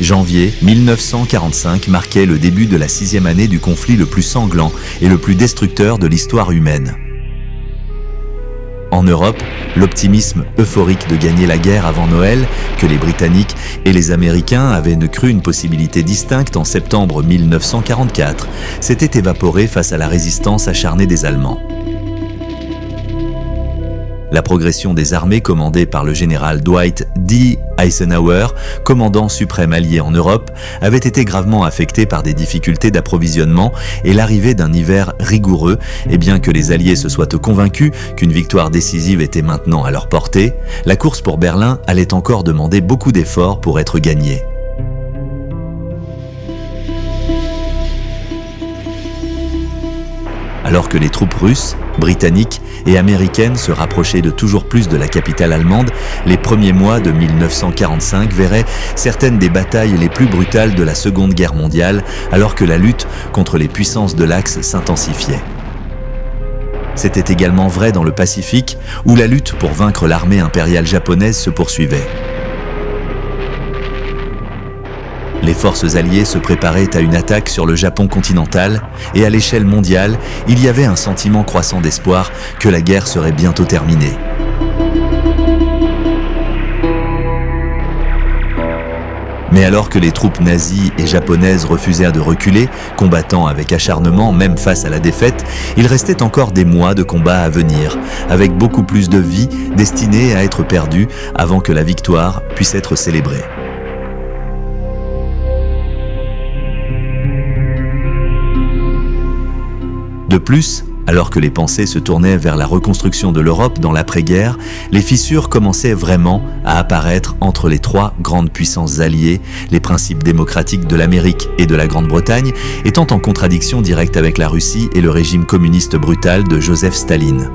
Janvier 1945 marquait le début de la 6e année du conflit le plus sanglant et le plus destructeur de l'histoire humaine. En Europe, l'optimisme euphorique de gagner la guerre avant Noël, que les Britanniques et les Américains avaient cru une possibilité distincte en septembre 1944, s'était évaporé face à la résistance acharnée des Allemands. La progression des armées commandée par le général Dwight D. Eisenhower, commandant suprême allié en Europe, avait été gravement affectée par des difficultés d'approvisionnement et l'arrivée d'un hiver rigoureux, et bien que les Alliés se soient convaincus qu'une victoire décisive était maintenant à leur portée, la course pour Berlin allait encore demander beaucoup d'efforts pour être gagnée. Alors que les troupes russes, britanniques et américaines se rapprochaient de toujours plus de la capitale allemande, les premiers mois de 1945 verraient certaines des batailles les plus brutales de la Seconde Guerre mondiale, alors que la lutte contre les puissances de l'Axe s'intensifiait. C'était également vrai dans le Pacifique, où la lutte pour vaincre l'armée impériale japonaise se poursuivait. Les forces alliées se préparaient à une attaque sur le Japon continental et à l'échelle mondiale, il y avait un sentiment croissant d'espoir que la guerre serait bientôt terminée. Mais alors que les troupes nazies et japonaises refusèrent de reculer, combattant avec acharnement même face à la défaite, il restait encore des mois de combats à venir, avec beaucoup plus de vies destinées à être perdues avant que la victoire puisse être célébrée. De plus, alors que les pensées se tournaient vers la reconstruction de l'Europe dans l'après-guerre, les fissures commençaient vraiment à apparaître entre les trois grandes puissances alliées, les principes démocratiques de l'Amérique et de la Grande-Bretagne étant en contradiction directe avec la Russie et le régime communiste brutal de Joseph Staline.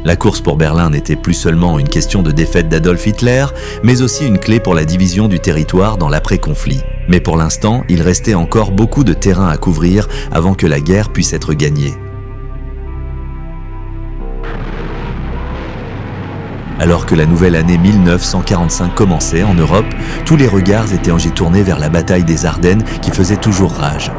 La course pour Berlin n'était plus seulement une question de défaite d'Adolf Hitler, mais aussi une clé pour la division du territoire dans l'après-conflit. Mais pour l'instant, il restait encore beaucoup de terrain à couvrir avant que la guerre puisse être gagnée. Alors que la nouvelle année 1945 commençait en Europe, tous les regards étaient tournés vers la bataille des Ardennes qui faisait toujours rage.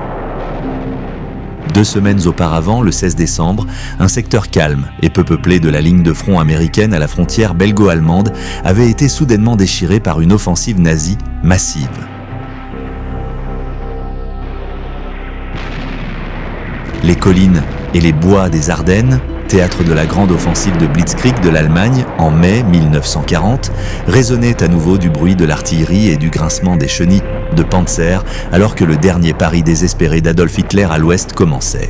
2 semaines auparavant, le 16 décembre, un secteur calme et peu peuplé de la ligne de front américaine à la frontière belgo-allemande avait été soudainement déchiré par une offensive nazie massive. Les collines et les bois des Ardennes, théâtre de la grande offensive de Blitzkrieg de l'Allemagne en mai 1940, résonnaient à nouveau du bruit de l'artillerie et du grincement des chenilles de Panzer, alors que le dernier pari désespéré d'Adolf Hitler à l'ouest commençait.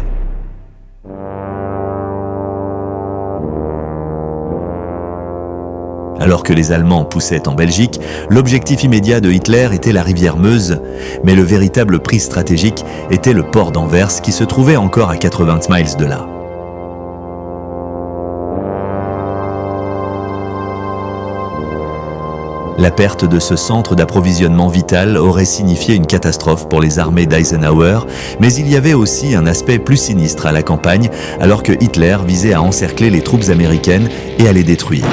Alors que les Allemands poussaient en Belgique, l'objectif immédiat de Hitler était la rivière Meuse, mais le véritable prix stratégique était le port d'Anvers qui se trouvait encore à 80 miles de là. La perte de ce centre d'approvisionnement vital aurait signifié une catastrophe pour les armées d'Eisenhower, mais il y avait aussi un aspect plus sinistre à la campagne, alors que Hitler visait à encercler les troupes américaines et à les détruire.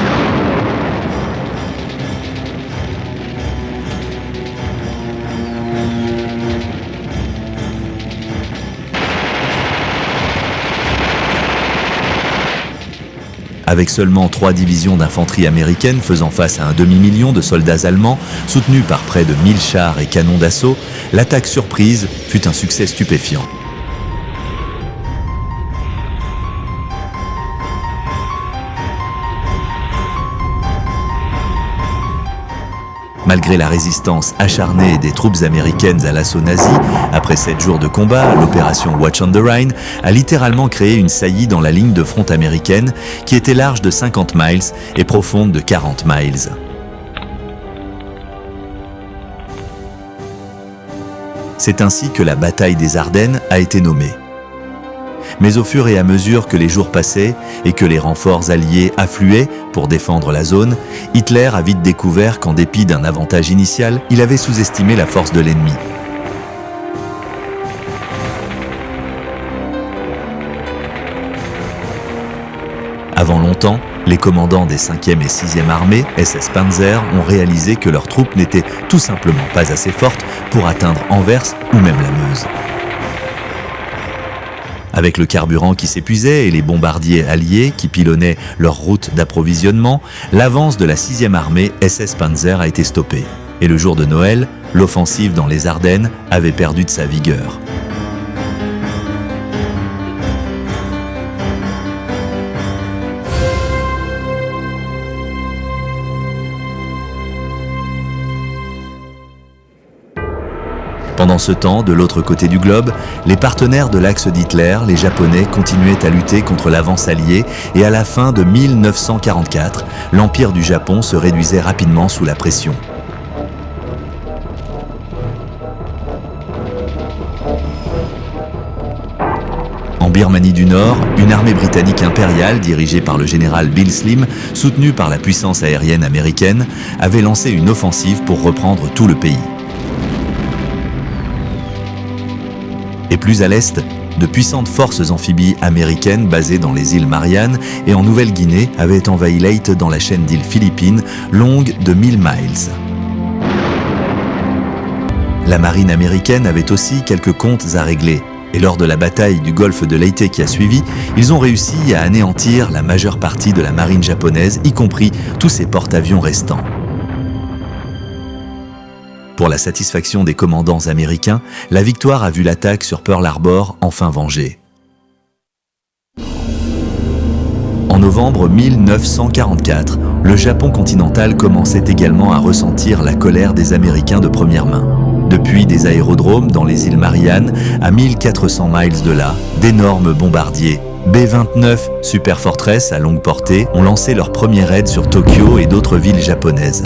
Avec seulement 3 divisions d'infanterie américaines faisant face à un demi-million de soldats allemands, soutenus par près de 1000 chars et canons d'assaut, l'attaque surprise fut un succès stupéfiant. Malgré la résistance acharnée des troupes américaines à l'assaut nazi, après 7 jours de combat, l'opération Watch on the Rhine a littéralement créé une saillie dans la ligne de front américaine qui était large de 50 miles et profonde de 40 miles. C'est ainsi que la bataille des Ardennes a été nommée. Mais au fur et à mesure que les jours passaient et que les renforts alliés affluaient pour défendre la zone, Hitler a vite découvert qu'en dépit d'un avantage initial, il avait sous-estimé la force de l'ennemi. Avant longtemps, Les commandants des 5e et 6e armées, SS Panzer, ont réalisé que leurs troupes n'étaient tout simplement pas assez fortes pour atteindre Anvers ou même la Meuse. Avec le carburant qui s'épuisait et les bombardiers alliés qui pilonnaient leur route d'approvisionnement, l'avance de la 6e armée SS Panzer a été stoppée. Et le jour de Noël, l'offensive dans les Ardennes avait perdu de sa vigueur. Pendant ce temps, de l'autre côté du globe, les partenaires de l'axe d'Hitler, les Japonais, continuaient à lutter contre l'avance alliée et à la fin de 1944, l'Empire du Japon se réduisait rapidement sous la pression. En Birmanie du Nord, une armée britannique impériale dirigée par le général Bill Slim, soutenue par la puissance aérienne américaine, avait lancé une offensive pour reprendre tout le pays. Et plus à l'est, de puissantes forces amphibies américaines basées dans les îles Mariannes et en Nouvelle-Guinée avaient envahi Leyte dans la chaîne d'îles Philippines, longue de 1000 miles. La marine américaine avait aussi quelques comptes à régler, et lors de la bataille du golfe de Leyte qui a suivi, ils ont réussi à anéantir la majeure partie de la marine japonaise, y compris tous ses porte-avions restants. Pour la satisfaction des commandants américains, la victoire a vu l'attaque sur Pearl Harbor enfin vengée. En novembre 1944, le Japon continental commençait également à ressentir la colère des Américains de première main. Depuis des aérodromes dans les îles Mariannes, à 1400 miles de là, d'énormes bombardiers B-29 Super Fortress à longue portée ont lancé leur premier raid sur Tokyo et d'autres villes japonaises.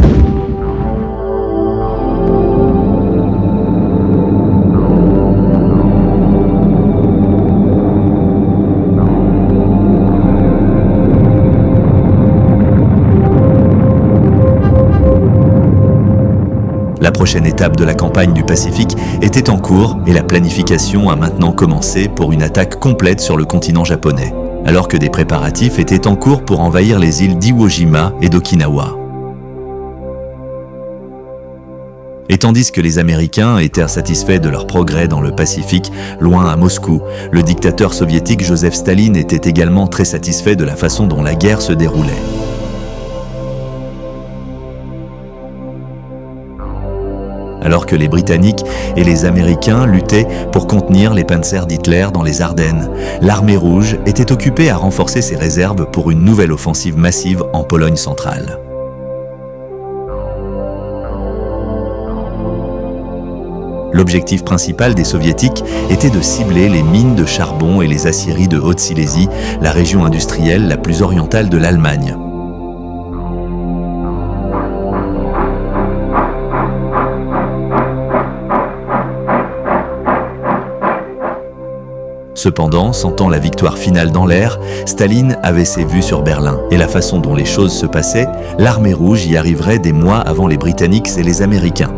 La prochaine étape de la campagne du Pacifique était en cours et la planification a maintenant commencé pour une attaque complète sur le continent japonais, alors que des préparatifs étaient en cours pour envahir les îles d'Iwo Jima et d'Okinawa. Et tandis que les Américains étaient satisfaits de leur progrès dans le Pacifique, loin à Moscou, le dictateur soviétique Joseph Staline était également très satisfait de la façon dont la guerre se déroulait. Alors que les Britanniques et les Américains luttaient pour contenir les panzers d'Hitler dans les Ardennes, l'armée rouge était occupée à renforcer ses réserves pour une nouvelle offensive massive en Pologne centrale. L'objectif principal des Soviétiques était de cibler les mines de charbon et les aciéries de Haute-Silésie, la région industrielle la plus orientale de l'Allemagne. Cependant, sentant la victoire finale dans l'air, Staline avait ses vues sur Berlin. Et la façon dont les choses se passaient, l'armée rouge y arriverait des mois avant les Britanniques et les Américains.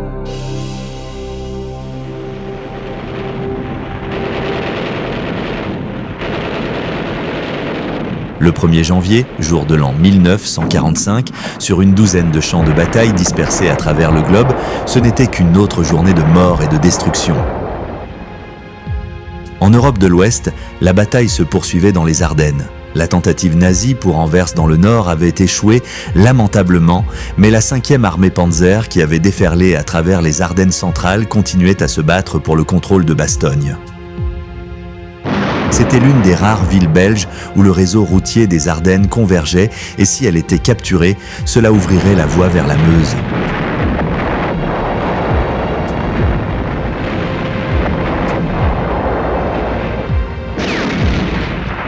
Le 1er janvier, jour de l'an 1945, sur une douzaine de champs de bataille dispersés à travers le globe, ce n'était qu'une autre journée de mort et de destruction. En Europe de l'Ouest, la bataille se poursuivait dans les Ardennes. La tentative nazie pour Anvers dans le nord avait échoué lamentablement, mais la 5e armée Panzer, qui avait déferlé à travers les Ardennes centrales, continuait à se battre pour le contrôle de Bastogne. C'était l'une des rares villes belges où le réseau routier des Ardennes convergeait, et si elle était capturée, cela ouvrirait la voie vers la Meuse.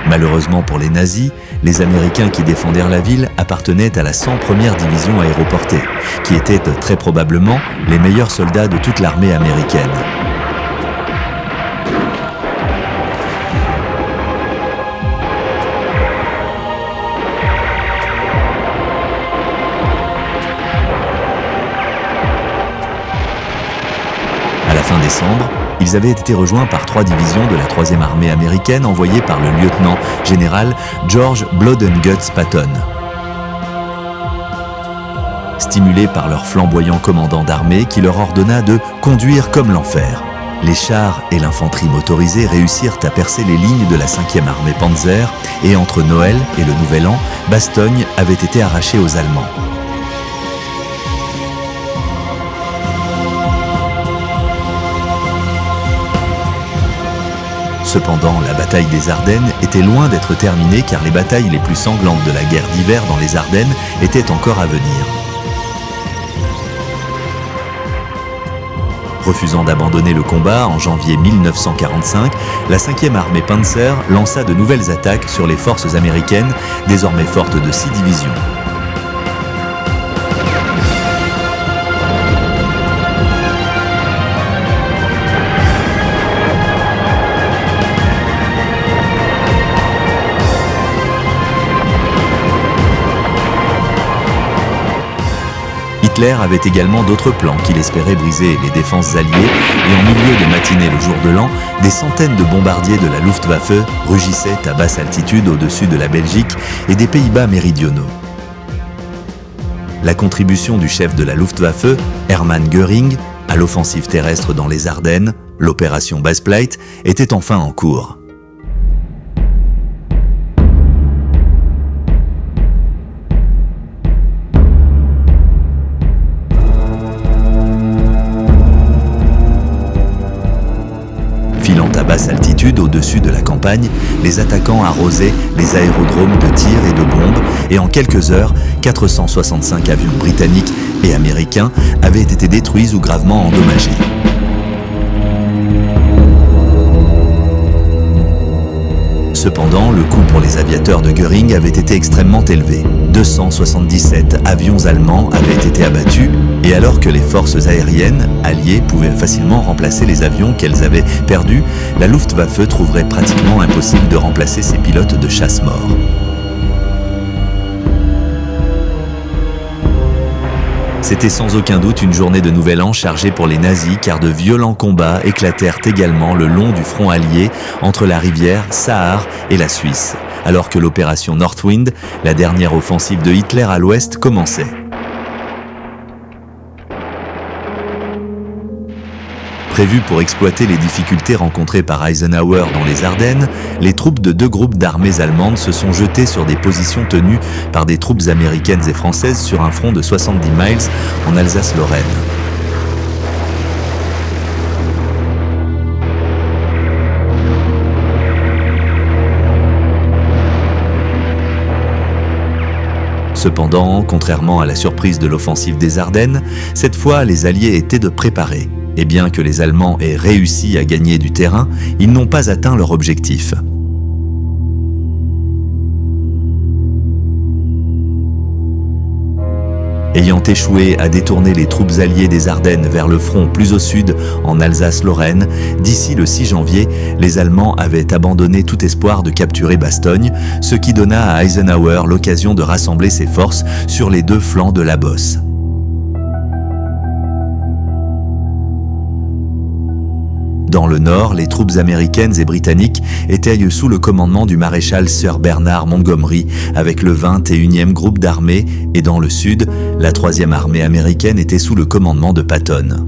Malheureusement pour les nazis, les Américains qui défendirent la ville appartenaient à la 101e division aéroportée, qui étaient très probablement les meilleurs soldats de toute l'armée américaine. À la fin décembre, ils avaient été rejoints par 3 divisions de la 3e armée américaine envoyées par le lieutenant-général George Blood and Guts Patton. stimulés par leur flamboyant commandant d'armée qui leur ordonna de conduire comme l'enfer. Les chars et l'infanterie motorisée réussirent à percer les lignes de la 5e armée Panzer et entre Noël et le Nouvel An, Bastogne avait été arrachée aux Allemands. Cependant, la bataille des Ardennes était loin d'être terminée car les batailles les plus sanglantes de la guerre d'hiver dans les Ardennes étaient encore à venir. Refusant d'abandonner le combat en janvier 1945, la 5e armée Panzer lança de nouvelles attaques sur les forces américaines, désormais fortes de 6 divisions. Hitler avait également d'autres plans qu'il espérait briser les défenses alliées et en milieu de matinée le jour de l'an, des centaines de bombardiers de la Luftwaffe rugissaient à basse altitude au-dessus de la Belgique et des Pays-Bas méridionaux. La contribution du chef de la Luftwaffe, Hermann Göring, à l'offensive terrestre dans les Ardennes, l'opération Baspleit, était enfin en cours. À basse altitude au-dessus de la campagne, les attaquants arrosaient les aérodromes de tir et de bombes et en quelques heures, 465 avions britanniques et américains avaient été détruits ou gravement endommagés. Cependant, le coût pour les aviateurs de Göring avait été extrêmement élevé. 277 avions allemands avaient été abattus, et alors que les forces aériennes alliées pouvaient facilement remplacer les avions qu'elles avaient perdus, la Luftwaffe trouverait pratiquement impossible de remplacer ses pilotes de chasse morts. C'était sans aucun doute une journée de Nouvel An chargée pour les nazis car de violents combats éclatèrent également le long du front allié entre la rivière Saar et la Suisse, alors que l'opération Northwind, la dernière offensive de Hitler à l'ouest, commençait. Prévu pour exploiter les difficultés rencontrées par Eisenhower dans les Ardennes, les troupes de 2 groupes d'armées allemandes se sont jetées sur des positions tenues par des troupes américaines et françaises sur un front de 70 miles en Alsace-Lorraine. Cependant, contrairement à la surprise de l'offensive des Ardennes, cette fois les Alliés étaient de préparés. Et bien que les Allemands aient réussi à gagner du terrain, ils n'ont pas atteint leur objectif. Ayant échoué à détourner les troupes alliées des Ardennes vers le front plus au sud, en Alsace-Lorraine, d'ici le 6 janvier, les Allemands avaient abandonné tout espoir de capturer Bastogne, ce qui donna à Eisenhower l'occasion de rassembler ses forces sur les 2 flancs de la Bosse. Dans le nord, les troupes américaines et britanniques étaient sous le commandement du maréchal Sir Bernard Montgomery avec le 21e groupe d'armées et dans le sud, la 3e armée américaine était sous le commandement de Patton.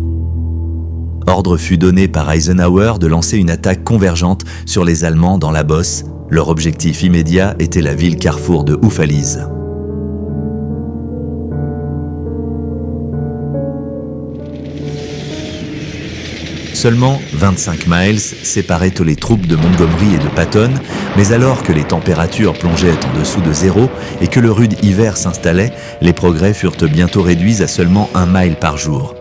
Ordre fut donné par Eisenhower de lancer une attaque convergente sur les Allemands dans la Bosse. Leur objectif immédiat était la ville carrefour de Houffalize. Seulement 25 miles séparaient les troupes de Montgomery et de Patton, mais alors que les températures plongeaient en dessous de zéro et que le rude hiver s'installait, les progrès furent bientôt réduits à seulement 1 mile par jour.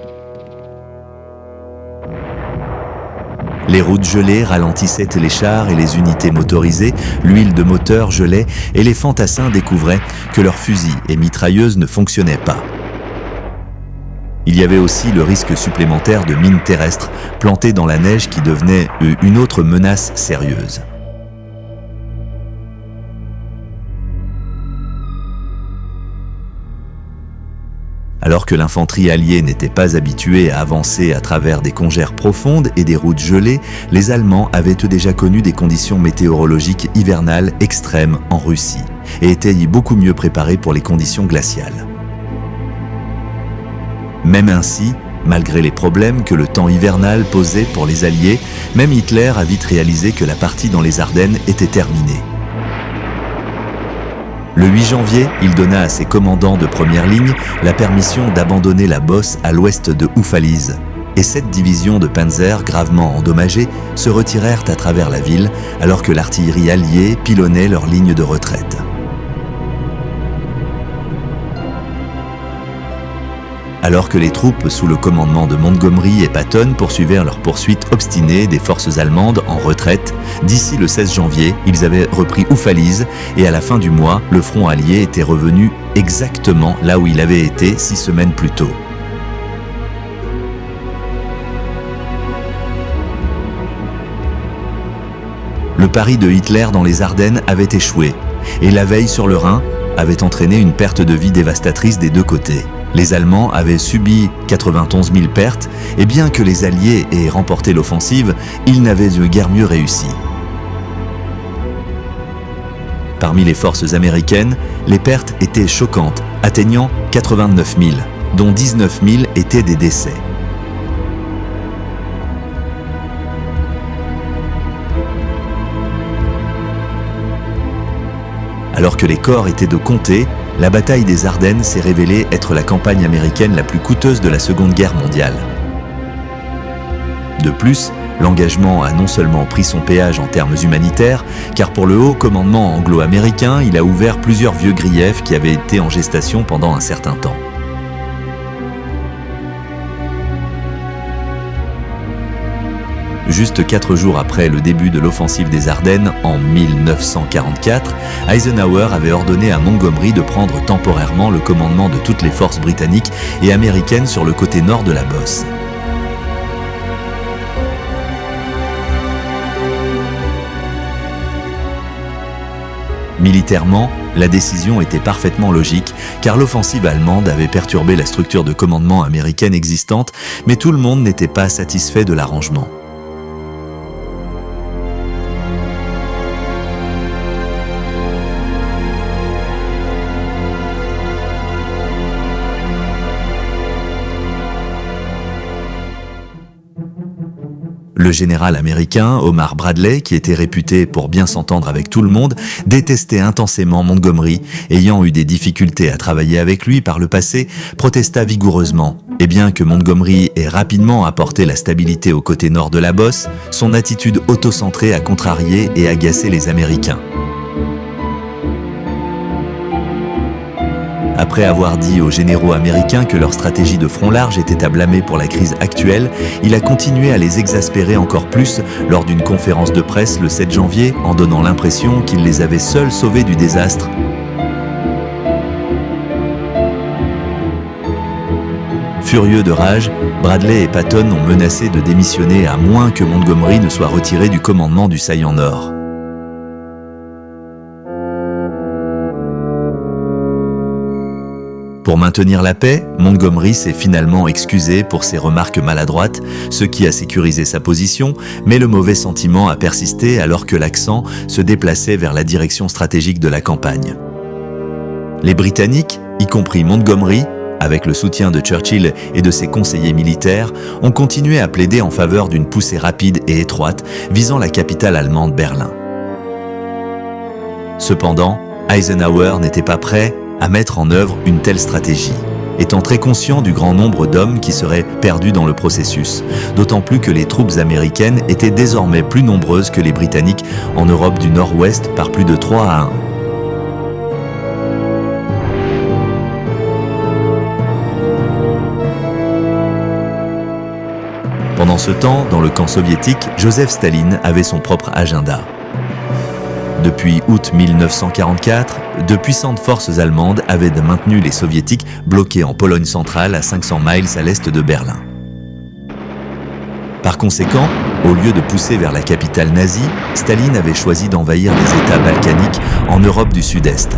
Les routes gelées ralentissaient les chars et les unités motorisées, l'huile de moteur gelait et les fantassins découvraient que leurs fusils et mitrailleuses ne fonctionnaient pas. Il y avait aussi le risque supplémentaire de mines terrestres plantées dans la neige qui devenait une autre menace sérieuse. Alors que l'infanterie alliée n'était pas habituée à avancer à travers des congères profondes et des routes gelées, les Allemands avaient eux déjà connu des conditions météorologiques hivernales extrêmes en Russie et étaient beaucoup mieux préparés pour les conditions glaciales. Même ainsi, malgré les problèmes que le temps hivernal posait pour les Alliés, même Hitler a vite réalisé que la partie dans les Ardennes était terminée. Le 8 janvier, il donna à ses commandants de première ligne la permission d'abandonner la Bosse à l'ouest de Houffalize. Et 7 divisions de Panzer gravement endommagées se retirèrent à travers la ville alors que l'artillerie alliée pilonnait leur ligne de retraite. Alors que les troupes sous le commandement de Montgomery et Patton poursuivaient leur poursuite obstinée des forces allemandes en retraite, d'ici le 16 janvier, ils avaient repris Houffalize et à la fin du mois, le front allié était revenu exactement là où il avait été 6 semaines plus tôt. Le pari de Hitler dans les Ardennes avait échoué et la veille sur le Rhin avait entraîné une perte de vie dévastatrice des deux côtés. Les Allemands avaient subi 91 000 pertes et bien que les Alliés aient remporté l'offensive, ils n'avaient guère mieux réussi. Parmi les forces américaines, les pertes étaient choquantes, atteignant 89 000, dont 19 000 étaient des décès. Alors que les corps étaient de compter, la bataille des Ardennes s'est révélée être la campagne américaine la plus coûteuse de la Seconde Guerre mondiale. De plus, l'engagement a non seulement pris son péage en termes humanitaires, car pour le haut commandement anglo-américain, il a ouvert plusieurs vieux griefs qui avaient été en gestation pendant un certain temps. Juste 4 jours après le début de l'offensive des Ardennes, en 1944, Eisenhower avait ordonné à Montgomery de prendre temporairement le commandement de toutes les forces britanniques et américaines sur le côté nord de la Bosse. Militairement, la décision était parfaitement logique, car l'offensive allemande avait perturbé la structure de commandement américaine existante, mais tout le monde n'était pas satisfait de l'arrangement. Le général américain Omar Bradley, qui était réputé pour bien s'entendre avec tout le monde, détestait intensément Montgomery, ayant eu des difficultés à travailler avec lui par le passé, protesta vigoureusement. Et bien que Montgomery ait rapidement apporté la stabilité au côté nord de la Bosse, son attitude autocentrée a contrarié et agacé les Américains. Après avoir dit aux généraux américains que leur stratégie de front large était à blâmer pour la crise actuelle, il a continué à les exaspérer encore plus lors d'une conférence de presse le 7 janvier en donnant l'impression qu'il les avait seuls sauvés du désastre. Furieux de rage, Bradley et Patton ont menacé de démissionner à moins que Montgomery ne soit retiré du commandement du saillant nord. Pour maintenir la paix, Montgomery s'est finalement excusé pour ses remarques maladroites, ce qui a sécurisé sa position, mais le mauvais sentiment a persisté alors que l'accent se déplaçait vers la direction stratégique de la campagne. Les Britanniques, y compris Montgomery, avec le soutien de Churchill et de ses conseillers militaires, ont continué à plaider en faveur d'une poussée rapide et étroite visant la capitale allemande Berlin. Cependant, Eisenhower n'était pas prêt à mettre en œuvre une telle stratégie, étant très conscient du grand nombre d'hommes qui seraient perdus dans le processus, d'autant plus que les troupes américaines étaient désormais plus nombreuses que les Britanniques en Europe du Nord-Ouest par plus de 3 à 1. Pendant ce temps, dans le camp soviétique, Joseph Staline avait son propre agenda. Depuis août 1944, de puissantes forces allemandes avaient maintenu les soviétiques bloqués en Pologne centrale à 500 miles à l'est de Berlin. Par conséquent, au lieu de pousser vers la capitale nazie, Staline avait choisi d'envahir les États balkaniques en Europe du Sud-Est.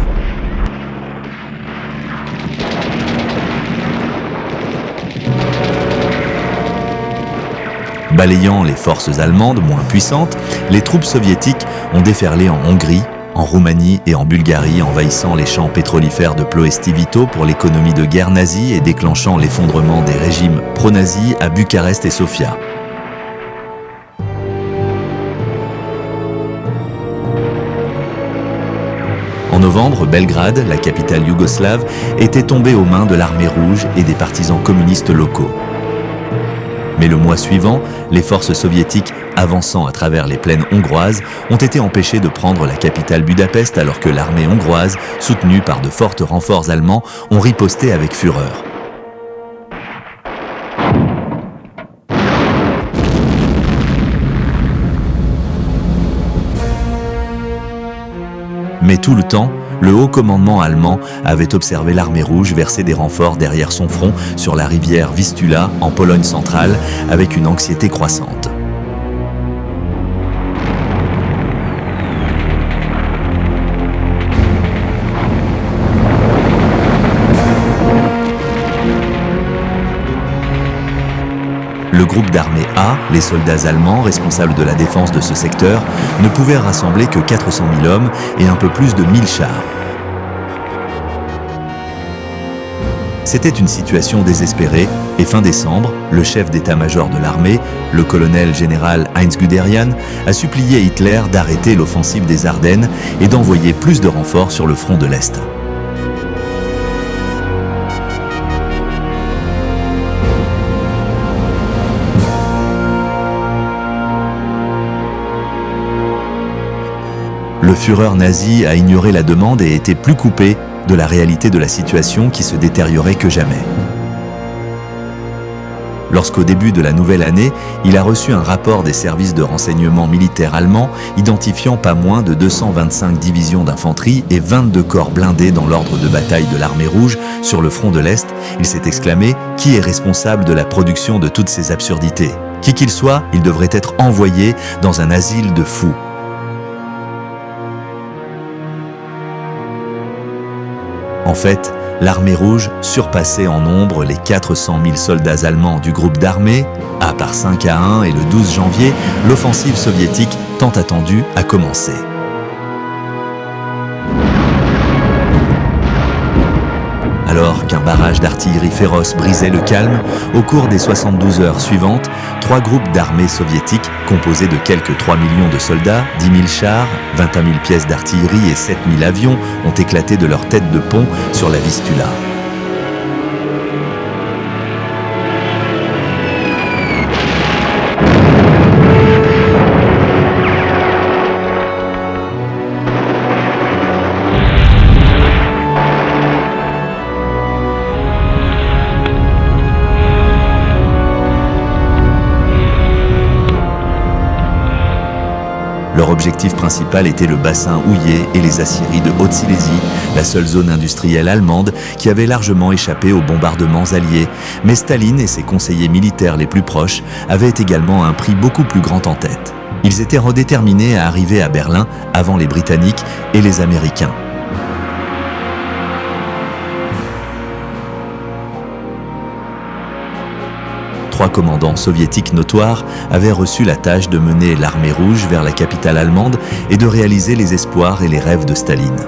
Balayant les forces allemandes moins puissantes, les troupes soviétiques ont déferlé en Hongrie, en Roumanie et en Bulgarie, envahissant les champs pétrolifères de Ploesti-Vito pour l'économie de guerre nazie et déclenchant l'effondrement des régimes pro-nazis à Bucarest et Sofia. En novembre, Belgrade, la capitale yougoslave, était tombée aux mains de l'armée rouge et des partisans communistes locaux. Mais le mois suivant, les forces soviétiques, avançant à travers les plaines hongroises, ont été empêchées de prendre la capitale Budapest alors que l'armée hongroise, soutenue par de forts renforts allemands, ont riposté avec fureur. Mais tout le temps, le haut commandement allemand avait observé l'armée rouge verser des renforts derrière son front sur la rivière Vistula, en Pologne centrale, avec une anxiété croissante. Le groupe d'armée A, les soldats allemands responsables de la défense de ce secteur, ne pouvaient rassembler que 400 000 hommes et un peu plus de 1000 chars. C'était une situation désespérée et fin décembre, le chef d'état-major de l'armée, le colonel général Heinz Guderian, a supplié Hitler d'arrêter l'offensive des Ardennes et d'envoyer plus de renforts sur le front de l'Est. Le Führer nazi a ignoré la demande et était plus coupé de la réalité de la situation qui se détériorait que jamais. Lorsqu'au début de la nouvelle année, il a reçu un rapport des services de renseignement militaires allemands identifiant pas moins de 225 divisions d'infanterie et 22 corps blindés dans l'ordre de bataille de l'armée rouge sur le front de l'Est, il s'est exclamé « Qui est responsable de la production de toutes ces absurdités ? Qui qu'il soit, il devrait être envoyé dans un asile de fous. » En fait, l'armée rouge surpassait en nombre les 400 000 soldats allemands du groupe d'armée. A par 5 à 1 et le 12 janvier, l'offensive soviétique tant attendue a commencé. Alors qu'un barrage d'artillerie féroce brisait le calme, au cours des 72 heures suivantes, 3 groupes d'armées soviétiques, composés de quelques 3 millions de soldats, 10 000 chars, 21 000 pièces d'artillerie et 7 000 avions, ont éclaté de leur tête de pont sur la Vistula. Leur objectif principal était le bassin houillé et les aciéries de Haute-Silésie, la seule zone industrielle allemande qui avait largement échappé aux bombardements alliés. Mais Staline et ses conseillers militaires les plus proches avaient également un prix beaucoup plus grand en tête. Ils étaient redéterminés à arriver à Berlin avant les Britanniques et les Américains. Trois commandants soviétiques notoires avaient reçu la tâche de mener l'armée rouge vers la capitale allemande et de réaliser les espoirs et les rêves de Staline.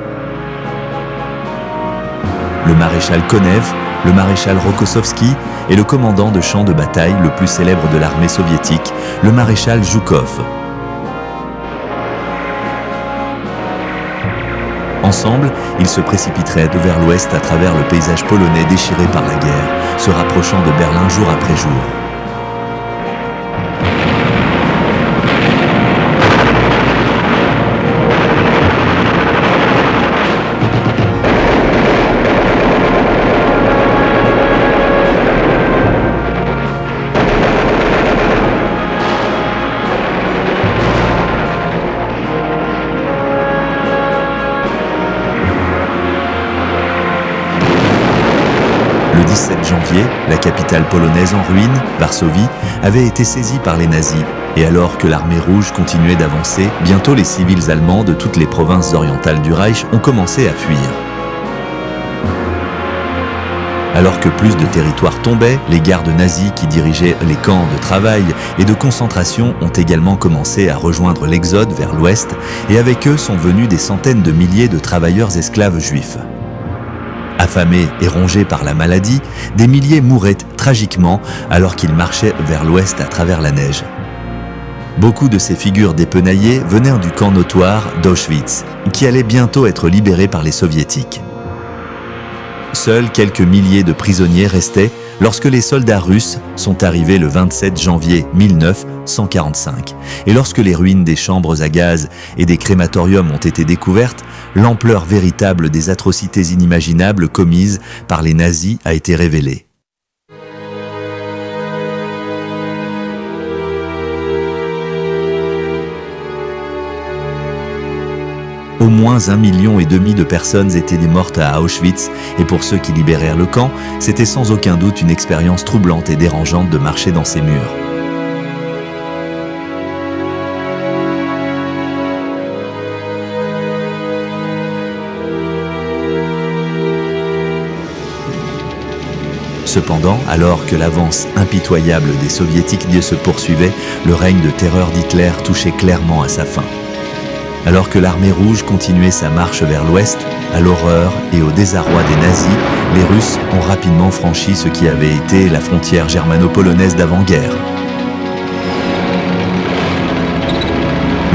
Le maréchal Konev, le maréchal Rokossovski et le commandant de champ de bataille le plus célèbre de l'armée soviétique, le maréchal Zhukov. Ensemble, ils se précipiteraient vers l'ouest à travers le paysage polonais déchiré par la guerre, se rapprochant de Berlin jour après jour. Le 17 janvier, la capitale polonaise en ruine, Varsovie, avait été saisie par les nazis. Et alors que l'armée rouge continuait d'avancer, bientôt les civils allemands de toutes les provinces orientales du Reich ont commencé à fuir. Alors que plus de territoires tombaient, les gardes nazis qui dirigeaient les camps de travail et de concentration ont également commencé à rejoindre l'exode vers l'ouest, et avec eux sont venus des centaines de milliers de travailleurs esclaves juifs. Affamés et rongés par la maladie, des milliers mouraient tragiquement alors qu'ils marchaient vers l'ouest à travers la neige. Beaucoup de ces figures dépenaillées venaient du camp notoire d'Auschwitz, qui allait bientôt être libéré par les soviétiques. Seuls quelques milliers de prisonniers restaient lorsque les soldats russes sont arrivés le 27 janvier 1945. Et lorsque les ruines des chambres à gaz et des crématoriums ont été découvertes, l'ampleur véritable des atrocités inimaginables commises par les nazis a été révélée. Au moins 1,5 million de personnes étaient mortes à Auschwitz, et pour ceux qui libérèrent le camp, c'était sans aucun doute une expérience troublante et dérangeante de marcher dans ces murs. Cependant, alors que l'avance impitoyable des soviétiques se poursuivait, le règne de terreur d'Hitler touchait clairement à sa fin. Alors que l'armée rouge continuait sa marche vers l'ouest, à l'horreur et au désarroi des nazis, les Russes ont rapidement franchi ce qui avait été la frontière germano-polonaise d'avant-guerre.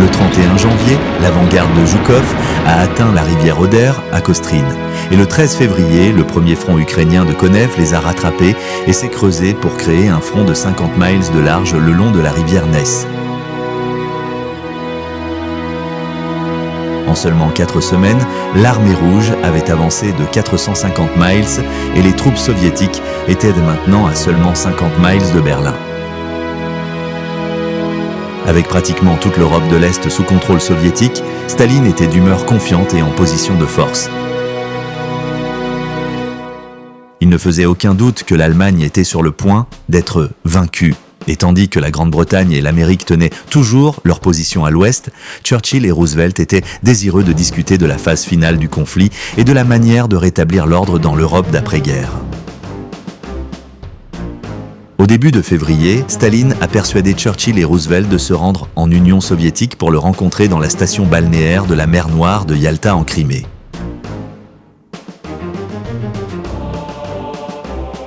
Le 31 janvier, l'avant-garde de Zhukov a atteint la rivière Oder à Kostrine. Et le 13 février, le premier front ukrainien de Konev les a rattrapés et s'est creusé pour créer un front de 50 miles de large le long de la rivière Ness. En seulement 4 semaines, l'armée rouge avait avancé de 450 miles et les troupes soviétiques étaient maintenant à seulement 50 miles de Berlin. Avec pratiquement toute l'Europe de l'Est sous contrôle soviétique, Staline était d'humeur confiante et en position de force. Il ne faisait aucun doute que l'Allemagne était sur le point d'être vaincue. Et tandis que la Grande-Bretagne et l'Amérique tenaient toujours leur position à l'ouest, Churchill et Roosevelt étaient désireux de discuter de la phase finale du conflit et de la manière de rétablir l'ordre dans l'Europe d'après-guerre. Au début de février, Staline a persuadé Churchill et Roosevelt de se rendre en Union soviétique pour le rencontrer dans la station balnéaire de la mer Noire de Yalta en Crimée.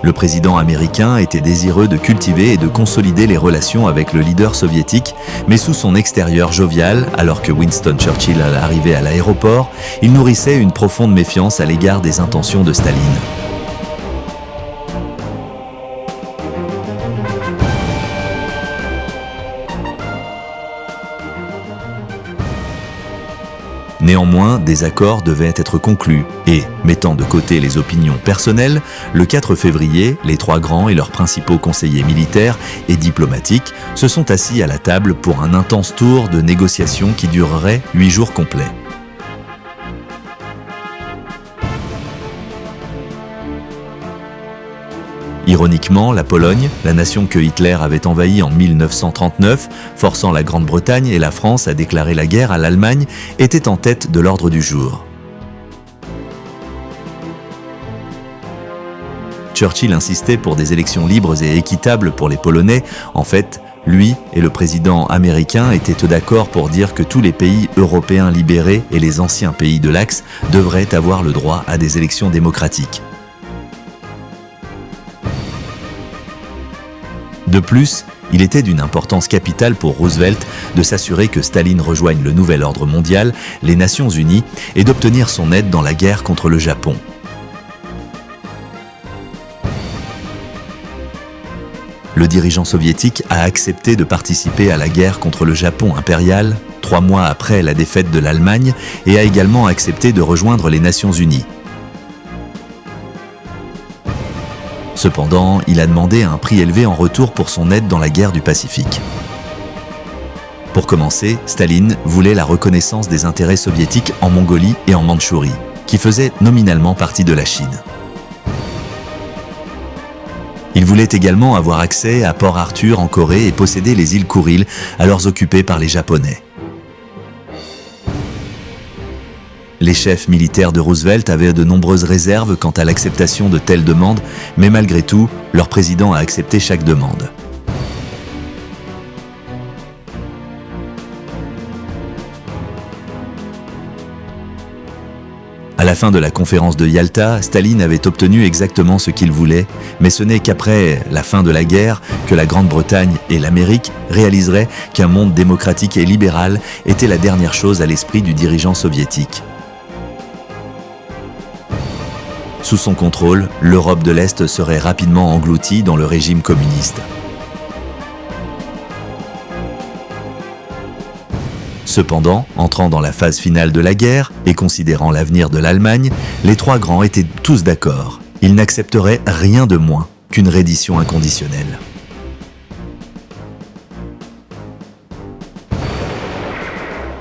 Le président américain était désireux de cultiver et de consolider les relations avec le leader soviétique, mais sous son extérieur jovial, alors que Winston Churchill arrivait à l'aéroport, il nourrissait une profonde méfiance à l'égard des intentions de Staline. Néanmoins, des accords devaient être conclus et, mettant de côté les opinions personnelles, le 4 février, les trois grands et leurs principaux conseillers militaires et diplomatiques se sont assis à la table pour un intense tour de négociations qui durerait 8 jours complets. Ironiquement, la Pologne, la nation que Hitler avait envahie en 1939, forçant la Grande-Bretagne et la France à déclarer la guerre à l'Allemagne, était en tête de l'ordre du jour. Churchill insistait pour des élections libres et équitables pour les Polonais. En fait, lui et le président américain étaient d'accord pour dire que tous les pays européens libérés et les anciens pays de l'Axe devraient avoir le droit à des élections démocratiques. De plus, il était d'une importance capitale pour Roosevelt de s'assurer que Staline rejoigne le nouvel ordre mondial, les Nations Unies, et d'obtenir son aide dans la guerre contre le Japon. Le dirigeant soviétique a accepté de participer à la guerre contre le Japon impérial 3 mois après la défaite de l'Allemagne et a également accepté de rejoindre les Nations Unies. Cependant, il a demandé un prix élevé en retour pour son aide dans la guerre du Pacifique. Pour commencer, Staline voulait la reconnaissance des intérêts soviétiques en Mongolie et en Mandchourie, qui faisaient nominalement partie de la Chine. Il voulait également avoir accès à Port Arthur en Corée et posséder les îles Kouril, alors occupées par les Japonais. Les chefs militaires de Roosevelt avaient de nombreuses réserves quant à l'acceptation de telles demandes, mais malgré tout, leur président a accepté chaque demande. À la fin de la conférence de Yalta, Staline avait obtenu exactement ce qu'il voulait, mais ce n'est qu'après la fin de la guerre que la Grande-Bretagne et l'Amérique réaliseraient qu'un monde démocratique et libéral était la dernière chose à l'esprit du dirigeant soviétique. Sous son contrôle, l'Europe de l'Est serait rapidement engloutie dans le régime communiste. Cependant, entrant dans la phase finale de la guerre et considérant l'avenir de l'Allemagne, les trois grands étaient tous d'accord. Ils n'accepteraient rien de moins qu'une reddition inconditionnelle.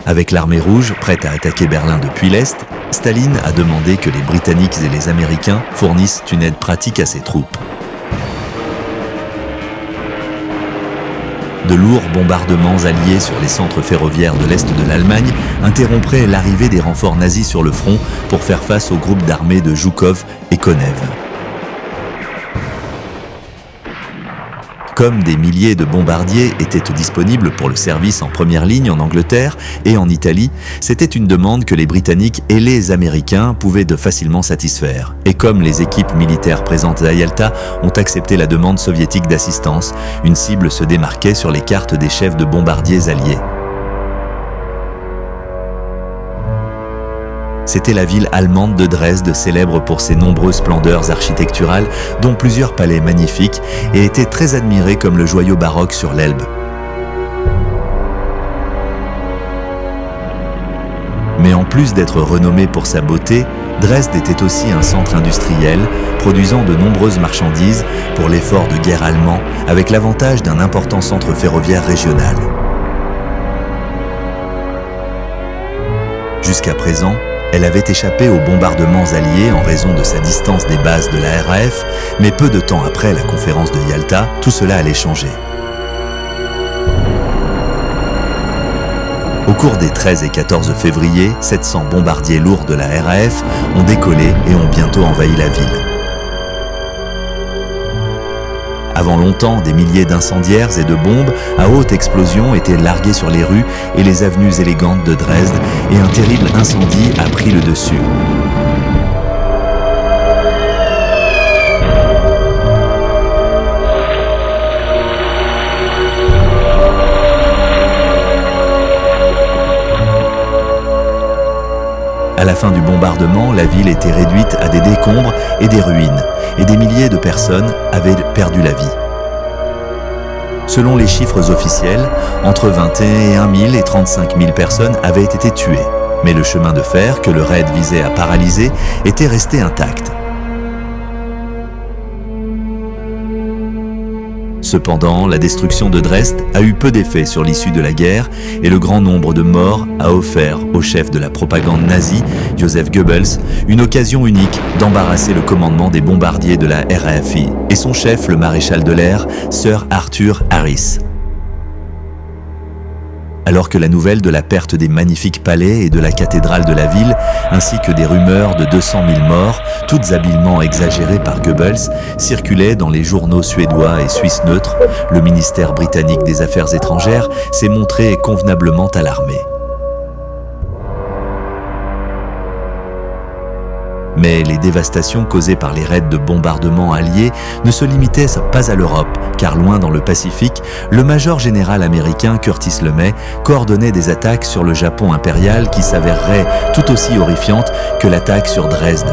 Avec l'armée rouge prête à attaquer Berlin depuis l'Est, Staline a demandé que les Britanniques et les Américains fournissent une aide pratique à ses troupes. De lourds bombardements alliés sur les centres ferroviaires de l'Est de l'Allemagne interrompraient l'arrivée des renforts nazis sur le front pour faire face aux groupes d'armées de Zhukov et Konev. Comme des milliers de bombardiers étaient disponibles pour le service en première ligne en Angleterre et en Italie, c'était une demande que les Britanniques et les Américains pouvaient facilement satisfaire. Et comme les équipes militaires présentes à Yalta ont accepté la demande soviétique d'assistance, une cible se démarquait sur les cartes des chefs de bombardiers alliés. C'était la ville allemande de Dresde, célèbre pour ses nombreuses splendeurs architecturales, dont plusieurs palais magnifiques, et était très admirée comme le joyau baroque sur l'Elbe. Mais en plus d'être renommée pour sa beauté, Dresde était aussi un centre industriel, produisant de nombreuses marchandises pour l'effort de guerre allemand, avec l'avantage d'un important centre ferroviaire régional. Jusqu'à présent, elle avait échappé aux bombardements alliés en raison de sa distance des bases de la RAF, mais peu de temps après la conférence de Yalta, tout cela allait changer. Au cours des 13 et 14 février, 700 bombardiers lourds de la RAF ont décollé et ont bientôt envahi la ville. Avant longtemps, des milliers d'incendiaires et de bombes à haute explosion étaient largués sur les rues et les avenues élégantes de Dresde, et un terrible incendie a pris le dessus. À la fin du bombardement, la ville était réduite à des décombres et des ruines, et des milliers de personnes avaient perdu la vie. Selon les chiffres officiels, entre 21 000 et 35 000 personnes avaient été tuées, mais le chemin de fer que le raid visait à paralyser était resté intact. Cependant, la destruction de Dresde a eu peu d'effet sur l'issue de la guerre et le grand nombre de morts a offert au chef de la propagande nazie, Joseph Goebbels, une occasion unique d'embarrasser le commandement des bombardiers de la RAF et son chef, le maréchal de l'air, Sir Arthur Harris. Alors que la nouvelle de la perte des magnifiques palais et de la cathédrale de la ville, ainsi que des rumeurs de 200 000 morts, toutes habilement exagérées par Goebbels, circulaient dans les journaux suédois et suisses neutres, le ministère britannique des Affaires étrangères s'est montré convenablement alarmé. Mais les dévastations causées par les raids de bombardement alliés ne se limitaient pas à l'Europe, car loin dans le Pacifique, le major général américain Curtis LeMay coordonnait des attaques sur le Japon impérial qui s'avéreraient tout aussi horrifiantes que l'attaque sur Dresde.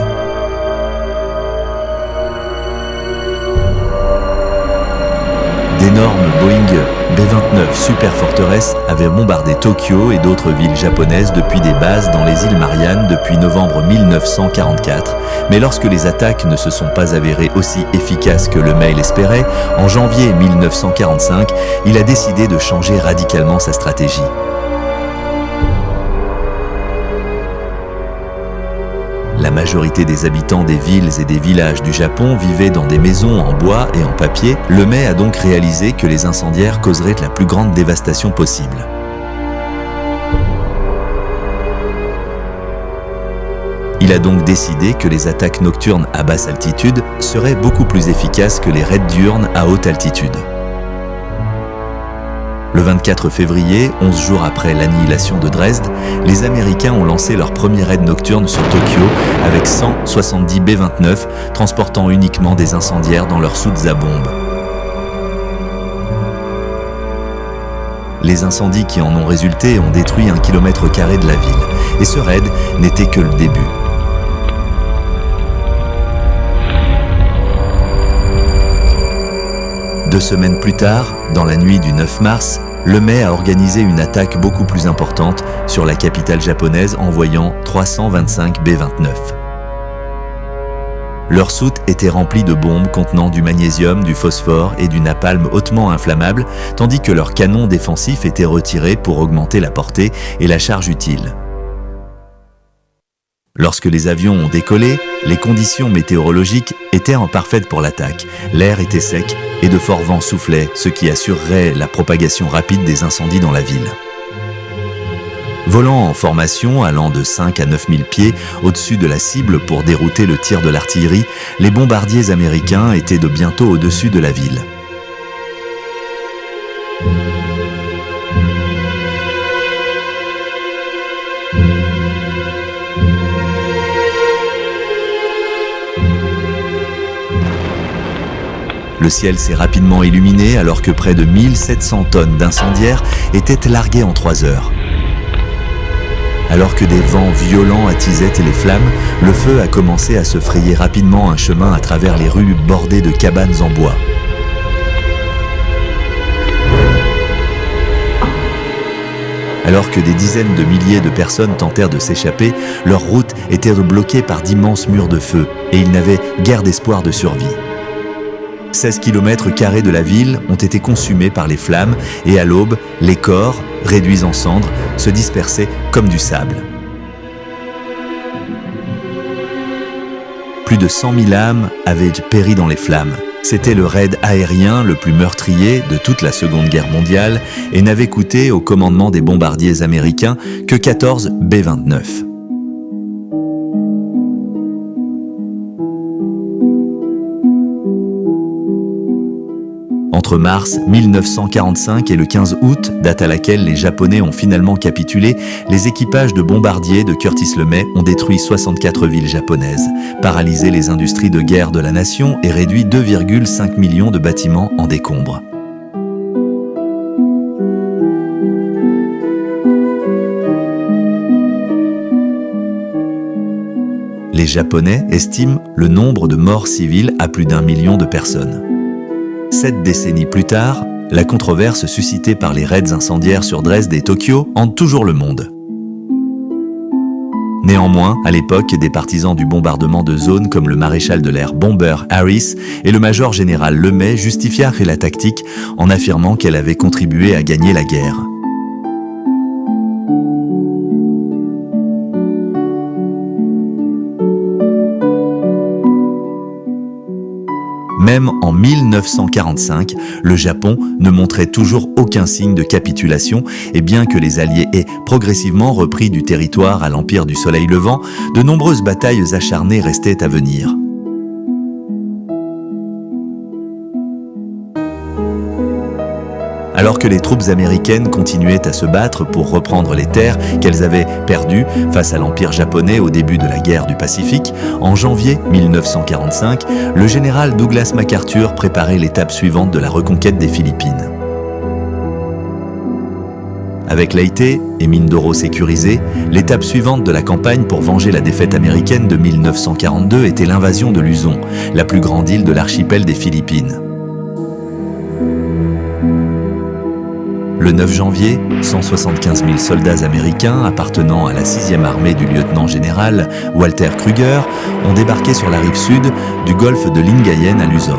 D'énormes Boeing B-29 Super Fortress avaient bombardé Tokyo et d'autres villes japonaises depuis des bases dans les îles Mariannes depuis novembre 1944. Mais lorsque les attaques ne se sont pas avérées aussi efficaces que LeMay l'espérait, en janvier 1945, il a décidé de changer radicalement sa stratégie. La majorité des habitants des villes et des villages du Japon vivaient dans des maisons en bois et en papier. LeMay a donc réalisé que les incendiaires causeraient la plus grande dévastation possible. Il a donc décidé que les attaques nocturnes à basse altitude seraient beaucoup plus efficaces que les raids diurnes à haute altitude. Le 24 février, 11 jours après l'annihilation de Dresde, les Américains ont lancé leur premier raid nocturne sur Tokyo avec 170 B-29 transportant uniquement des incendiaires dans leurs soutes à bombes. Les incendies qui en ont résulté ont détruit 1 km² de la ville, et ce raid n'était que le début. Deux semaines plus tard, dans la nuit du 9 mars, Lemay a organisé une attaque beaucoup plus importante sur la capitale japonaise envoyant 325 B-29. Leurs soutes étaient remplies de bombes contenant du magnésium, du phosphore et du napalm hautement inflammables, tandis que leurs canons défensifs étaient retirés pour augmenter la portée et la charge utile. Lorsque les avions ont décollé, les conditions météorologiques étaient parfaites pour l'attaque. L'air était sec et de forts vents soufflaient, ce qui assurerait la propagation rapide des incendies dans la ville. Volant en formation allant de 5 à 9 000 pieds au-dessus de la cible pour dérouter le tir de l'artillerie, les bombardiers américains étaient de bientôt au-dessus de la ville. Le ciel s'est rapidement illuminé alors que près de 1700 tonnes d'incendiaires étaient larguées en 3 heures. Alors que des vents violents attisaient les flammes, le feu a commencé à se frayer rapidement un chemin à travers les rues bordées de cabanes en bois. Alors que des dizaines de milliers de personnes tentèrent de s'échapper, leur route était bloquée par d'immenses murs de feu et ils n'avaient guère d'espoir de survie. 16 km² de la ville ont été consumés par les flammes et à l'aube, les corps, réduits en cendres, se dispersaient comme du sable. Plus de 100 000 âmes avaient péri dans les flammes. C'était le raid aérien le plus meurtrier de toute la Seconde Guerre mondiale et n'avait coûté au commandement des bombardiers américains que 14 B-29. Entre mars 1945 et le 15 août, date à laquelle les Japonais ont finalement capitulé, les équipages de bombardiers de Curtis LeMay ont détruit 64 villes japonaises, paralysé les industries de guerre de la nation et réduit 2,5 millions de bâtiments en décombres. Les Japonais estiment le nombre de morts civils à plus d'1 million de personnes. 7 décennies plus tard, la controverse suscitée par les raids incendiaires sur Dresde et Tokyo hante toujours le monde. Néanmoins, à l'époque, des partisans du bombardement de zone comme le maréchal de l'air Bomber Harris et le major général LeMay justifièrent la tactique en affirmant qu'elle avait contribué à gagner la guerre. Même en 1945, le Japon ne montrait toujours aucun signe de capitulation et bien que les Alliés aient progressivement repris du territoire à l'Empire du Soleil Levant, de nombreuses batailles acharnées restaient à venir. Alors que les troupes américaines continuaient à se battre pour reprendre les terres qu'elles avaient perdues face à l'Empire japonais au début de la guerre du Pacifique, en janvier 1945, le général Douglas MacArthur préparait l'étape suivante de la reconquête des Philippines. Avec Leyte et Mindoro sécurisées, l'étape suivante de la campagne pour venger la défaite américaine de 1942 était l'invasion de Luzon, la plus grande île de l'archipel des Philippines. Le 9 janvier, 175 000 soldats américains appartenant à la 6e armée du lieutenant-général Walter Kruger ont débarqué sur la rive sud du golfe de Lingayen à Luzon.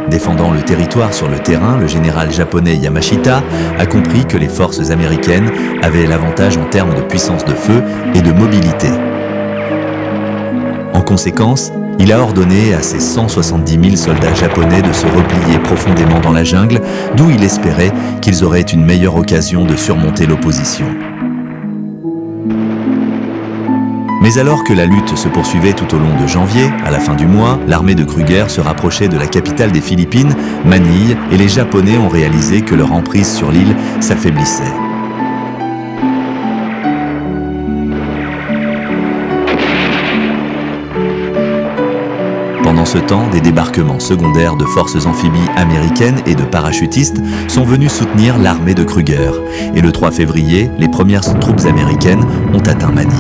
Défendant le territoire sur le terrain, le général japonais Yamashita a compris que les forces américaines avaient l'avantage en termes de puissance de feu et de mobilité. En conséquence, il a ordonné à ses 170 000 soldats japonais de se replier profondément dans la jungle, d'où il espérait qu'ils auraient une meilleure occasion de surmonter l'opposition. Mais alors que la lutte se poursuivait tout au long de janvier, à la fin du mois, l'armée de Kruger se rapprochait de la capitale des Philippines, Manille, et les Japonais ont réalisé que leur emprise sur l'île s'affaiblissait. Pendant ce temps, des débarquements secondaires de forces amphibies américaines et de parachutistes sont venus soutenir l'armée de Kruger. Et le 3 février, les premières troupes américaines ont atteint Manille.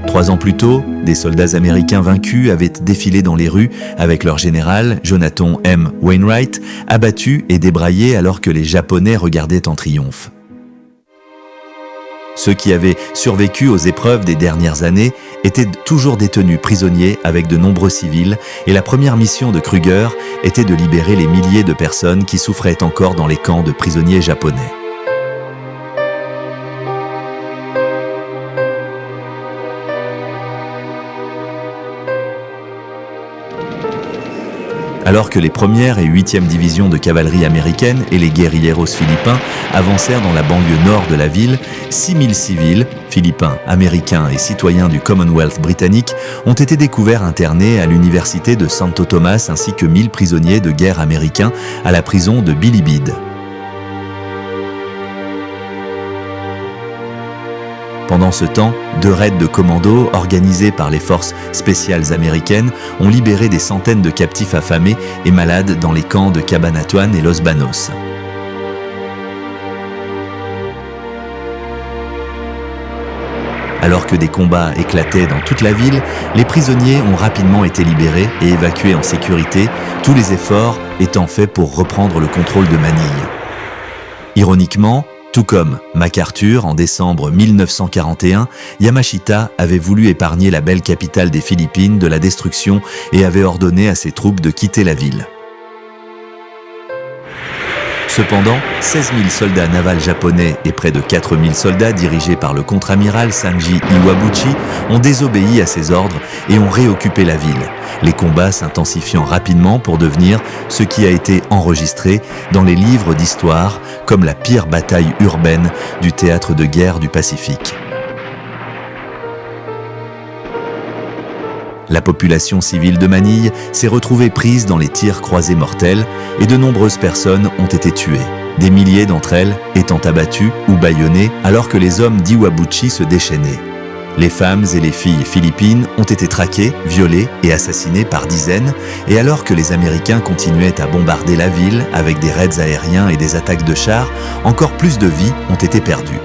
Trois ans plus tôt, des soldats américains vaincus avaient défilé dans les rues avec leur général, Jonathan M. Wainwright, abattu et débraillé alors que les Japonais regardaient en triomphe. Ceux qui avaient survécu aux épreuves des dernières années étaient toujours détenus prisonniers avec de nombreux civils et la première mission de Kruger était de libérer les milliers de personnes qui souffraient encore dans les camps de prisonniers japonais. Alors que les 1e et 8e divisions de cavalerie américaines et les guérilleros philippins avancèrent dans la banlieue nord de la ville, 6000 civils, philippins, américains et citoyens du Commonwealth britannique, ont été découverts internés à l'université de Santo Tomas ainsi que 1000 prisonniers de guerre américains à la prison de Bilibid. Pendant ce temps, 2 raids de commando organisés par les forces spéciales américaines ont libéré des centaines de captifs affamés et malades dans les camps de Cabanatuan et Los Banos. Alors que des combats éclataient dans toute la ville, les prisonniers ont rapidement été libérés et évacués en sécurité, tous les efforts étant faits pour reprendre le contrôle de Manille. Ironiquement, tout comme MacArthur en décembre 1941, Yamashita avait voulu épargner la belle capitale des Philippines de la destruction et avait ordonné à ses troupes de quitter la ville. Cependant, 16 000 soldats navals japonais et près de 4 000 soldats dirigés par le contre-amiral Sanji Iwabuchi ont désobéi à ses ordres et ont réoccupé la ville, les combats s'intensifiant rapidement pour devenir ce qui a été enregistré dans les livres d'histoire comme la pire bataille urbaine du théâtre de guerre du Pacifique. La population civile de Manille s'est retrouvée prise dans les tirs croisés mortels et de nombreuses personnes ont été tuées, des milliers d'entre elles étant abattues ou bâillonnées alors que les hommes d'Iwabuchi se déchaînaient. Les femmes et les filles philippines ont été traquées, violées et assassinées par dizaines, et alors que les Américains continuaient à bombarder la ville avec des raids aériens et des attaques de chars, encore plus de vies ont été perdues.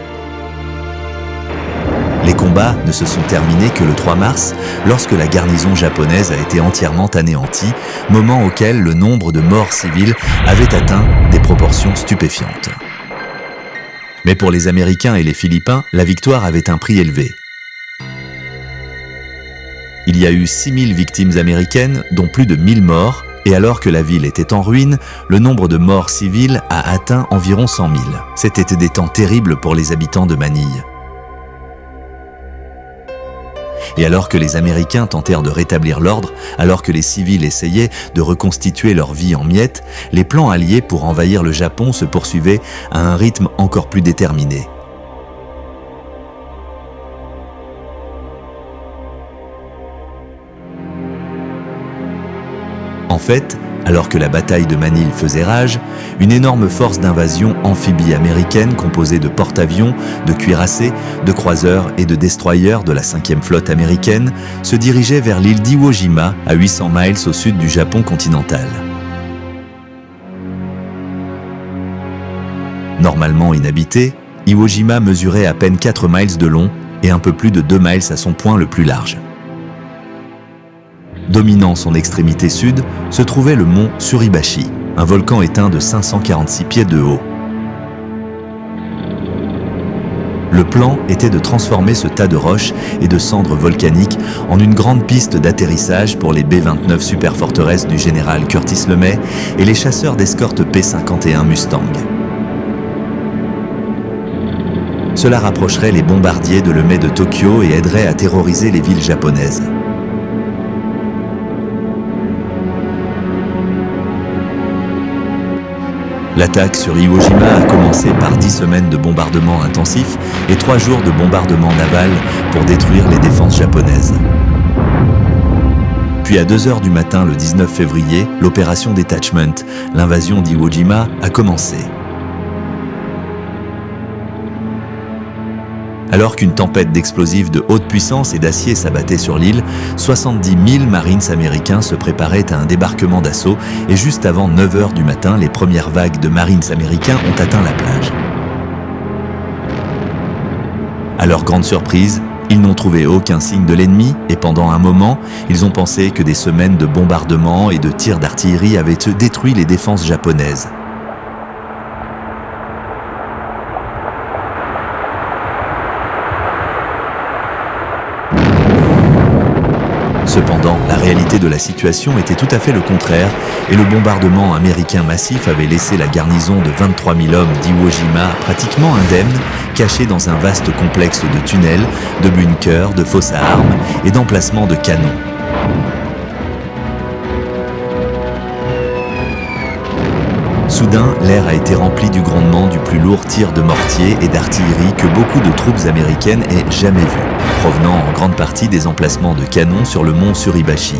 Les combats ne se sont terminés que le 3 mars, lorsque la garnison japonaise a été entièrement anéantie, moment auquel le nombre de morts civils avait atteint des proportions stupéfiantes. Mais pour les Américains et les Philippins, la victoire avait un prix élevé. Il y a eu 6000 victimes américaines, dont plus de 1000 morts, et alors que la ville était en ruine, le nombre de morts civils a atteint environ 100 000. C'était des temps terribles pour les habitants de Manille. Et alors que les Américains tentèrent de rétablir l'ordre, alors que les civils essayaient de reconstituer leur vie en miettes, les plans alliés pour envahir le Japon se poursuivaient à un rythme encore plus déterminé. En fait, alors que la bataille de Manille faisait rage, une énorme force d'invasion amphibie américaine composée de porte-avions, de cuirassés, de croiseurs et de destroyers de la 5e flotte américaine se dirigeait vers l'île d'Iwo Jima, à 800 miles au sud du Japon continental. Normalement inhabité, Iwo Jima mesurait à peine 4 miles de long et un peu plus de 2 miles à son point le plus large. Dominant son extrémité sud se trouvait le mont Suribachi, un volcan éteint de 546 pieds de haut. Le plan était de transformer ce tas de roches et de cendres volcaniques en une grande piste d'atterrissage pour les B-29 superforteresses du général Curtis LeMay et les chasseurs d'escorte P-51 Mustang. Cela rapprocherait les bombardiers de LeMay de Tokyo et aiderait à terroriser les villes japonaises. L'attaque sur Iwo Jima a commencé par 10 semaines de bombardements intensifs et 3 jours de bombardements navals pour détruire les défenses japonaises. Puis à 2h du matin le 19 février, l'opération Detachment, l'invasion d'Iwo Jima, a commencé. Alors qu'une tempête d'explosifs de haute puissance et d'acier s'abattait sur l'île, 70 000 Marines américains se préparaient à un débarquement d'assaut et juste avant 9h du matin, les premières vagues de Marines américains ont atteint la plage. À leur grande surprise, ils n'ont trouvé aucun signe de l'ennemi et pendant un moment, ils ont pensé que des semaines de bombardements et de tirs d'artillerie avaient détruit les défenses japonaises. Cependant, la réalité de la situation était tout à fait le contraire et le bombardement américain massif avait laissé la garnison de 23 000 hommes d'Iwo Jima pratiquement indemne, cachés dans un vaste complexe de tunnels, de bunkers, de fosses à armes et d'emplacements de canons. Soudain, l'air a été rempli du grondement du plus lourd tir de mortier et d'artillerie que beaucoup de troupes américaines aient jamais vu, provenant en grande partie des emplacements de canons sur le mont Suribachi.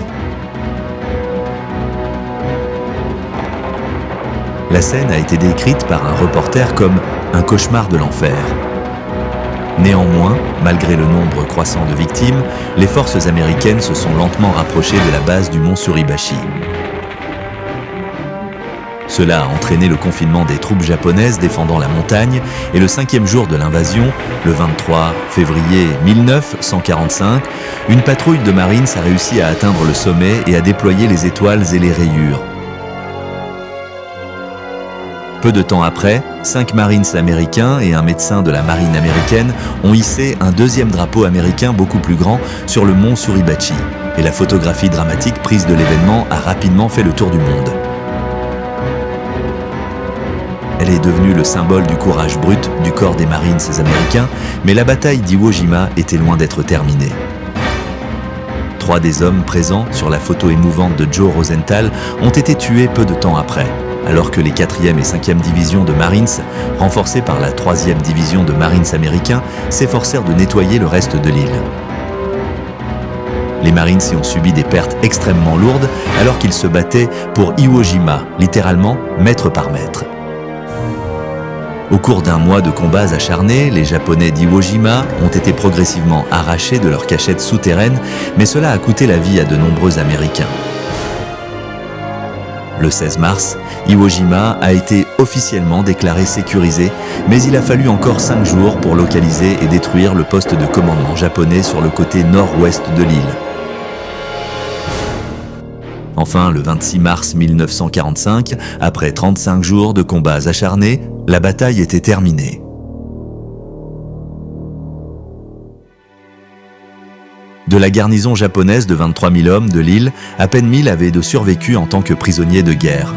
La scène a été décrite par un reporter comme un cauchemar de l'enfer. Néanmoins, malgré le nombre croissant de victimes, les forces américaines se sont lentement rapprochées de la base du mont Suribachi. Cela a entraîné le confinement des troupes japonaises défendant la montagne et le 5e jour de l'invasion, le 23 février 1945, une patrouille de Marines a réussi à atteindre le sommet et à déployer les étoiles et les rayures. Peu de temps après, 5 Marines américains et un médecin de la marine américaine ont hissé un deuxième drapeau américain beaucoup plus grand sur le mont Suribachi. Et la photographie dramatique prise de l'événement a rapidement fait le tour du monde. Elle est devenue le symbole du courage brut du corps des Marines américains, mais la bataille d'Iwo Jima était loin d'être terminée. 3 des hommes présents sur la photo émouvante de Joe Rosenthal ont été tués peu de temps après, alors que les 4e et 5e divisions de Marines, renforcées par la 3e division de Marines américains, s'efforcèrent de nettoyer le reste de l'île. Les Marines y ont subi des pertes extrêmement lourdes alors qu'ils se battaient pour Iwo Jima, littéralement mètre par mètre. Au cours d'un mois de combats acharnés, les Japonais d'Iwo Jima ont été progressivement arrachés de leurs cachettes souterraines, mais cela a coûté la vie à de nombreux Américains. Le 16 mars, Iwo Jima a été officiellement déclaré sécurisé, mais il a fallu encore 5 jours pour localiser et détruire le poste de commandement japonais sur le côté nord-ouest de l'île. Enfin, le 26 mars 1945, après 35 jours de combats acharnés, la bataille était terminée. De la garnison japonaise de 23 000 hommes de l'île, à peine 1000 avaient survécu en tant que prisonniers de guerre.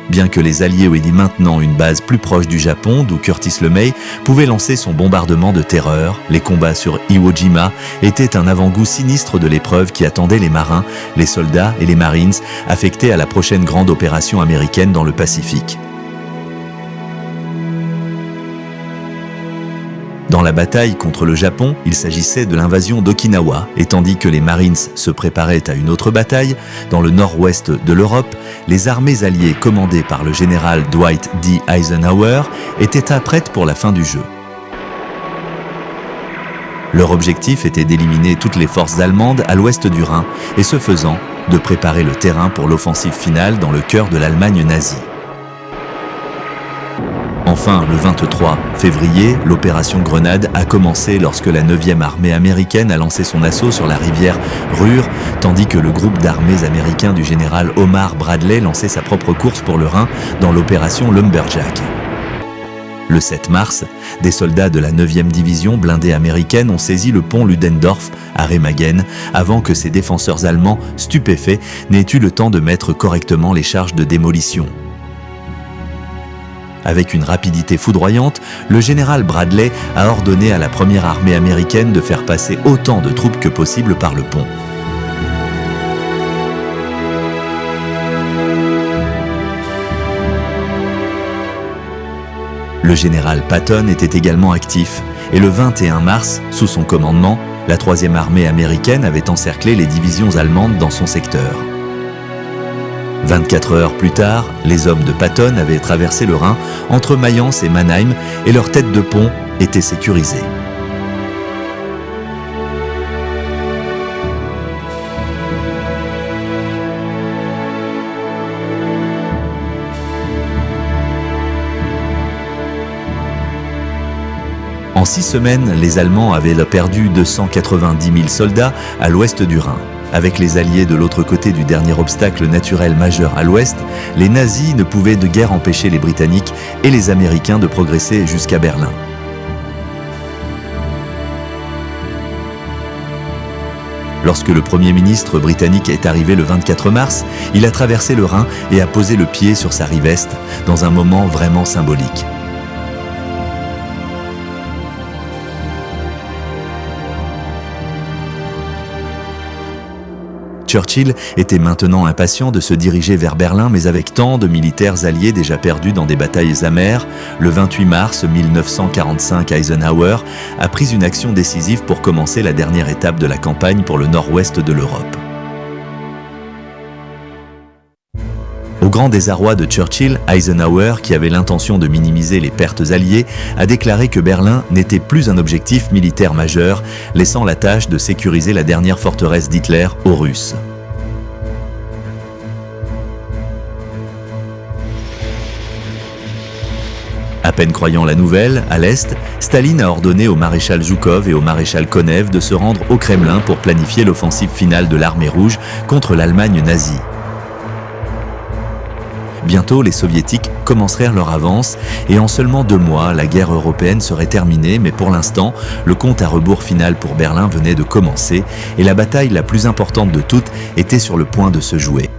Bien que les Alliés aient maintenant une base plus proche du Japon, d'où Curtis LeMay pouvait lancer son bombardement de terreur, les combats sur Iwo Jima étaient un avant-goût sinistre de l'épreuve qui attendait les marins, les soldats et les Marines affectés à la prochaine grande opération américaine dans le Pacifique. Dans la bataille contre le Japon, il s'agissait de l'invasion d'Okinawa, et tandis que les Marines se préparaient à une autre bataille, dans le nord-ouest de l'Europe, les armées alliées commandées par le général Dwight D. Eisenhower étaient prêtes pour la fin du jeu. Leur objectif était d'éliminer toutes les forces allemandes à l'ouest du Rhin, et ce faisant, de préparer le terrain pour l'offensive finale dans le cœur de l'Allemagne nazie. Enfin, le 23 février, l'opération Grenade a commencé lorsque la 9e armée américaine a lancé son assaut sur la rivière Ruhr, tandis que le groupe d'armées américain du général Omar Bradley lançait sa propre course pour le Rhin dans l'opération Lumberjack. Le 7 mars, des soldats de la 9e division blindée américaine ont saisi le pont Ludendorff à Remagen avant que ces défenseurs allemands, stupéfaits, n'aient eu le temps de mettre correctement les charges de démolition. Avec une rapidité foudroyante, le général Bradley a ordonné à la première armée américaine de faire passer autant de troupes que possible par le pont. Le général Patton était également actif, et le 21 mars, sous son commandement, la 3e armée américaine avait encerclé les divisions allemandes dans son secteur. 24 heures plus tard, les hommes de Patton avaient traversé le Rhin entre Mayence et Mannheim et leur tête de pont était sécurisée. En 6 semaines, les Allemands avaient perdu 290 000 soldats à l'ouest du Rhin. Avec les Alliés de l'autre côté du dernier obstacle naturel majeur à l'ouest, les nazis ne pouvaient de guère empêcher les Britanniques et les Américains de progresser jusqu'à Berlin. Lorsque le Premier ministre britannique est arrivé le 24 mars, il a traversé le Rhin et a posé le pied sur sa rive est, dans un moment vraiment symbolique. Churchill était maintenant impatient de se diriger vers Berlin, mais avec tant de militaires alliés déjà perdus dans des batailles amères, le 28 mars 1945, Eisenhower a pris une action décisive pour commencer la dernière étape de la campagne pour le nord-ouest de l'Europe. Au grand désarroi de Churchill, Eisenhower, qui avait l'intention de minimiser les pertes alliées, a déclaré que Berlin n'était plus un objectif militaire majeur, laissant la tâche de sécuriser la dernière forteresse d'Hitler aux Russes. À peine croyant la nouvelle, à l'Est, Staline a ordonné au maréchal Zhukov et au maréchal Konev de se rendre au Kremlin pour planifier l'offensive finale de l'armée rouge contre l'Allemagne nazie. Bientôt, les Soviétiques commencèrent leur avance et en seulement 2 mois, la guerre européenne serait terminée, mais pour l'instant, le compte à rebours final pour Berlin venait de commencer et la bataille la plus importante de toutes était sur le point de se jouer.